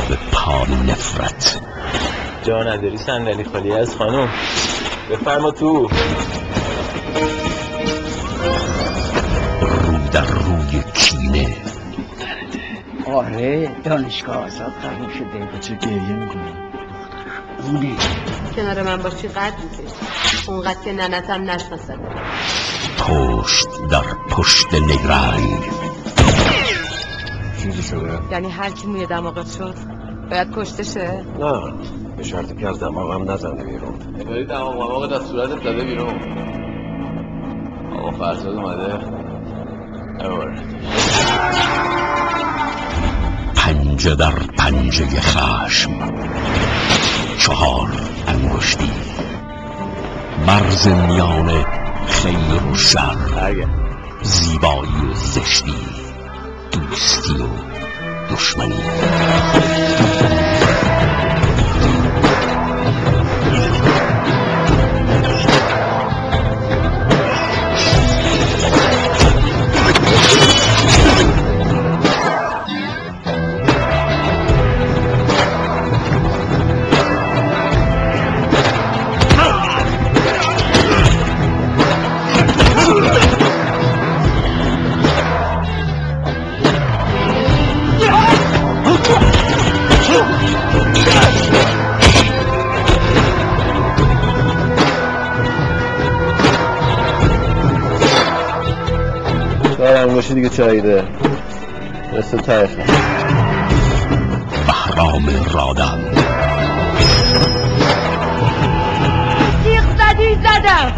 به پای نفرت. جا نداری صندلی خالی از خانم؟ بفرما تو. رو در روی کینه. آره دانشگاه آزاد قبول شده. بچه گریه میکنه. اونه کنار من باشی قد میکشی اونقدر که ننتم نشناسد. پشت در پشت نیرنگ. چیزی شده؟ یعنی هر کی موی دماغت شد باید کشته شه؟ نه به شرطی که از دماغم نزنه بیرون. نگاری دماغ از صورتت داده بیرون. آقا فرزاد اومده. پنجه در پنجه خشم. 4 انگشتی. مرز میان خیر و شر. زیبایی و زشتی. دوستی و دشمنی. انگوشی دیگه چاییده مثل تایفه. بهرام رادم. تیغ زدم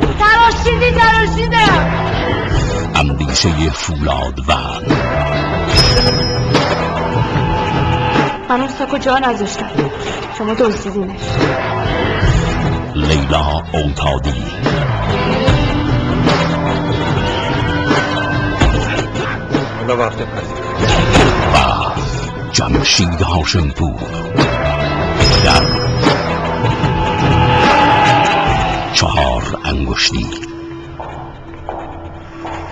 تراشیدم. اندیشه فولادوند. من اون ساکو جا نذاشتم شما دزدیدینش. لیلا اوتادی. وقت پس و جمشید هاشمپور. در 4 انگشتی.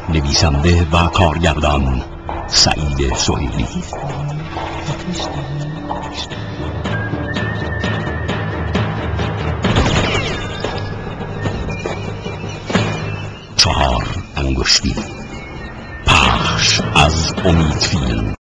نویسنده و کارگردان سعید سهیلی. 4 انگشتی. پخش از امید فیلم.